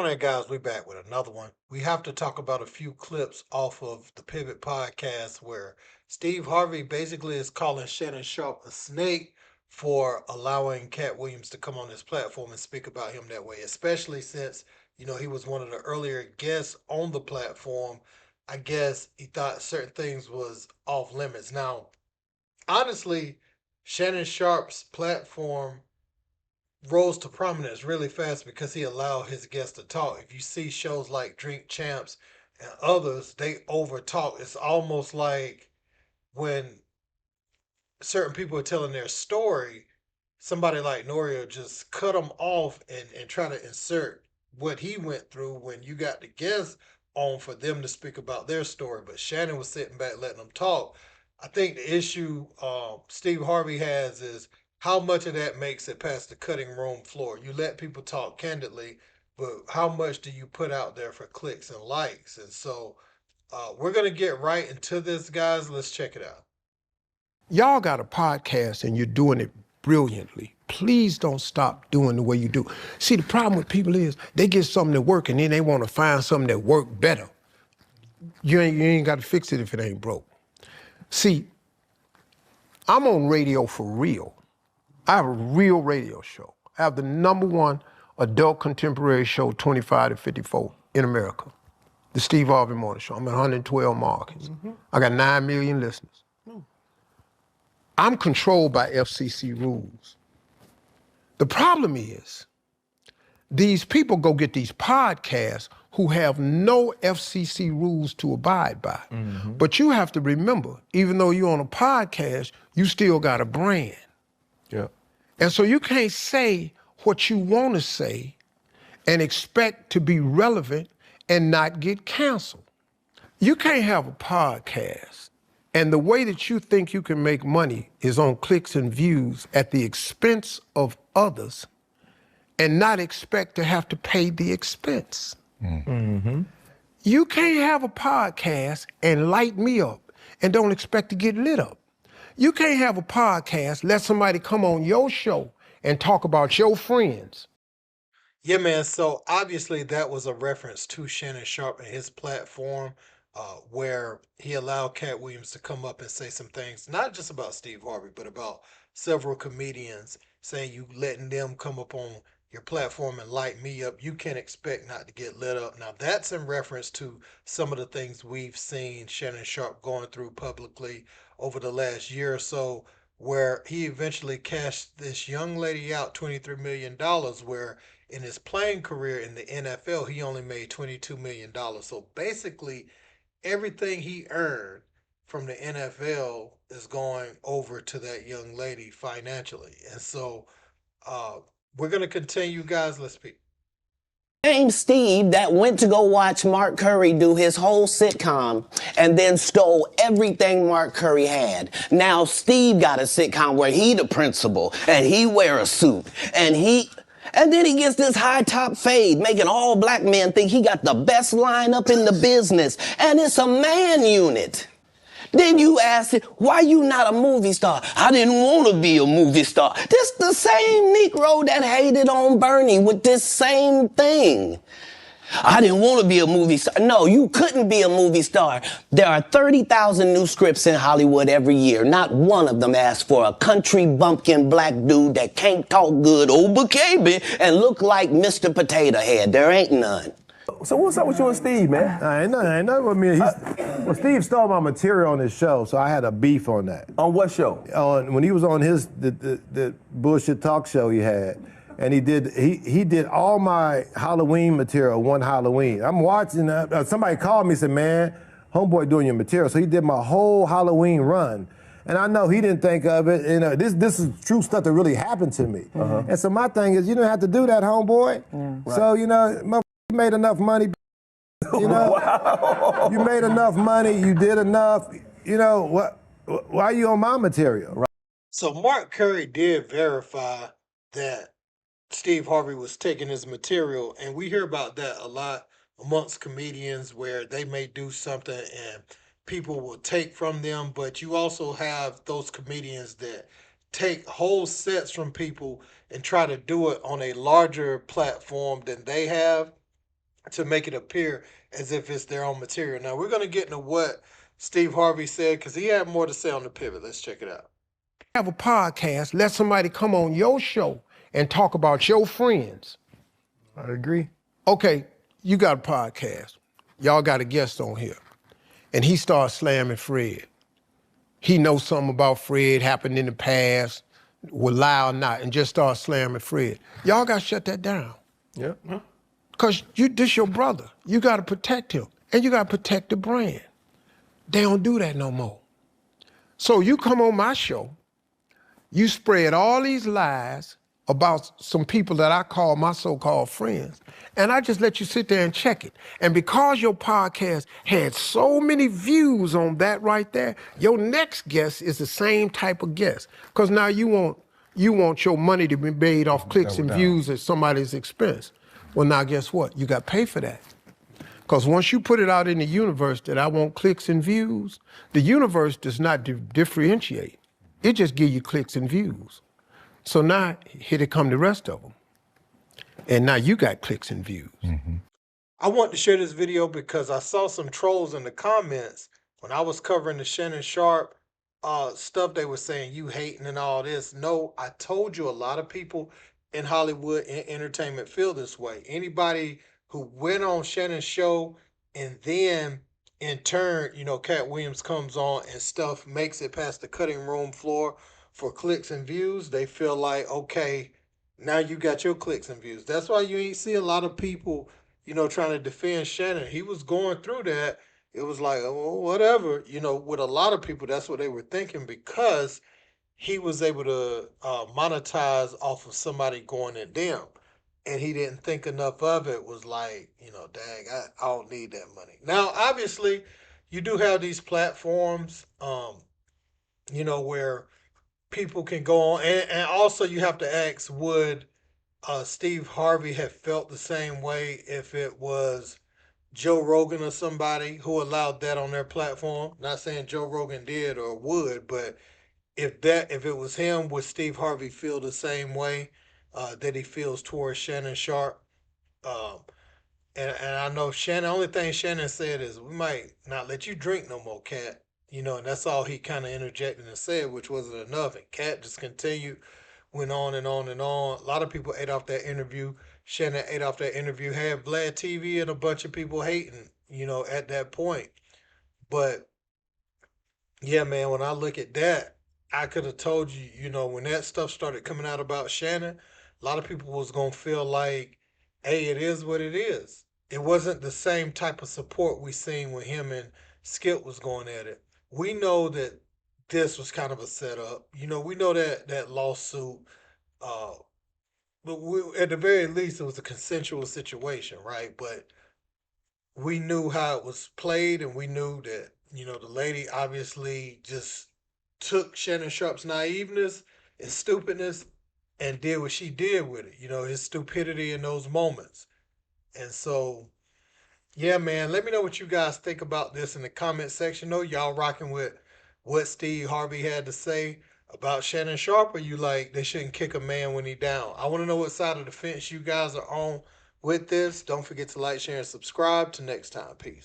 on there, guys? We back with another one. We have to talk about a few clips off of the Pivot podcast where Steve Harvey basically is calling Shannon Sharpe a snake for allowing Cat Williams to come on this platform and speak about him that way, especially since, he was one of the earlier guests on the platform. I guess he thought certain things was off limits. Now, honestly, Shannon Sharpe's platform rose to prominence really fast because he allowed his guests to talk. If you see shows like Drink Champs and others, they over talk. It's almost like when certain people are telling their story, somebody like Norio just cut them off and try to insert what he went through when you got the guests on for them to speak about their story. But Shannon was sitting back letting them talk. I think the issue Steve Harvey has is how much of that makes it past the cutting room floor. You let people talk candidly, but how much do you put out there for clicks and likes? And so we're going to get right into this, guys. Let's check it out. Y'all got a podcast and you're doing it brilliantly. Please don't stop doing the way you do. See, the problem with people is they get something that work and then they want to find something that work better. You ain't got to fix it if it ain't broke. See, I'm on radio for real. I have a real radio show. I have the #1 adult contemporary show, 25 to 54 in America. The Steve Harvey Morning Show. I'm at 112 markets. I got 9 million listeners. I'm controlled by FCC rules. The problem is, these people go get these podcasts who have no FCC rules to abide by. But you have to remember, even though you're on a podcast, you still got a brand. Yeah. And so you can't say what you want to say and expect to be relevant and not get canceled. You can't have a podcast and the way that you think you can make money is on clicks and views at the expense of others and not expect to have to pay the expense. You can't have a podcast and light me up and don't expect to get lit up. You can't have a podcast, let somebody come on your show and talk about your friends. Yeah, man. So obviously that was a reference to Shannon Sharpe and his platform, where he allowed Cat Williams to come up and say some things, not just about Steve Harvey, but about several comedians, saying you letting them come up on your platform and light me up. You can't expect not to get lit up. Now that's in reference to some of the things we've seen Shannon Sharpe going through publicly over the last year or so, where he eventually cashed this young lady out $23 million, where in his playing career in the NFL, he only made $22 million. So basically, everything he earned from the NFL is going over to that young lady financially. And so we're going to continue, guys. Let's speak. Same Steve that went to go watch Mark Curry do his whole sitcom and then stole everything Mark Curry had. Now Steve got a sitcom where he the principal and he wear a suit and then he gets this high top fade, making all black men think he got the best lineup in the business. And it's a man unit. Then you ask it, why you not a movie star? I didn't want to be a movie star. This the same Negro that hated on Bernie with this same thing. I didn't want to be a movie star. No, you couldn't be a movie star. There are 30,000 new scripts in Hollywood every year. Not one of them asks for a country bumpkin black dude that can't talk good, baby, and look like Mr. Potato Head. There ain't none. So what's up with you and Steve, man? Ain't nothing with me. Well, Steve stole my material on his show, so I had a beef on that. On what show? When he was on the bullshit talk show he had, and he did all my Halloween material one Halloween. I'm watching, somebody called me and said, man, homeboy doing your material. So he did my whole Halloween run. And I know he didn't think of it. This is true stuff that really happened to me. And so my thing is, you don't have to do that, homeboy. Right. So, you made enough money, Wow. You made enough money, you did enough, why are you on my material? Right? So Mark Curry did verify that Steve Harvey was taking his material, and we hear about that a lot amongst comedians where they may do something and people will take from them, but you also have those comedians that take whole sets from people and try to do it on a larger platform than they have. to make it appear as if it's their own material. Now we're gonna get into what Steve Harvey said because he had more to say on the pivot. Let's check it out. Have a podcast, let somebody come on your show and talk about your friends. I agree. Okay, you got a podcast. Y'all got a guest on here. And he starts slamming Fred. He knows something about Fred happened in the past, will lie or not, and just starts slamming Fred. Y'all got to shut that down. Yeah. Because this your brother. You got to protect him. And you got to protect the brand. They don't do that no more. So you come on my show, you spread all these lies about some people that I call my so-called friends, and I just let you sit there and check it. And because your podcast had so many views on that right there, your next guest is the same type of guest. Because now you want your money to be made off clicks and views at somebody's expense. Well, now guess what? You got to pay for that. Because once you put it out in the universe that I want clicks and views, the universe does not differentiate. It just give you clicks and views. So now, here they come the rest of them. And now you got clicks and views. Mm-hmm. I want to share this video because I saw some trolls in the comments when I was covering the Shannon Sharpe stuff. They were saying, you hating and all this. No, I told you a lot of people in Hollywood and entertainment feel this way. Anybody who went on Shannon's show and then in turn, Cat Williams comes on and stuff makes it past the cutting room floor for clicks and views, they feel like, okay, now you got your clicks and views. That's why you ain't see a lot of people, trying to defend Shannon. He was going through that. It was like, oh, whatever. With a lot of people, that's what they were thinking because he was able to monetize off of somebody going at them. And he didn't think enough of it. Was like, dang, I don't need that money. Now, obviously, you do have these platforms, where people can go on. And also you have to ask, would Steve Harvey have felt the same way if it was Joe Rogan or somebody who allowed that on their platform? Not saying Joe Rogan did or would, but if it was him, would Steve Harvey feel the same way that he feels towards Shannon Sharpe? Um, and I know Shannon, only thing Shannon said is, we might not let you drink no more, Cat. And that's all he kind of interjected and said, which wasn't enough. And Cat just continued, went on and on and on. A lot of people ate off that interview. Shannon ate off that interview, had Vlad TV and a bunch of people hating, at that point. But yeah, man, when I look at that, I could have told you, when that stuff started coming out about Shannon, a lot of people was gonna feel like, hey, it is what it is. It wasn't the same type of support we seen when him and Skip was going at it. We know that this was kind of a setup. We know that lawsuit, uh, but at the very least, it was a consensual situation, right? But we knew how it was played, and we knew that the lady obviously just took Shannon Sharpe's naiveness and stupidness and did what she did with it. His stupidity in those moments. And so, yeah, man, let me know what you guys think about this in the comment section. Know y'all rocking with what Steve Harvey had to say about Shannon Sharpe, or you like they shouldn't kick a man when he down? I want to know what side of the fence you guys are on with this. Don't forget to like, share, and subscribe. Till next time. Peace.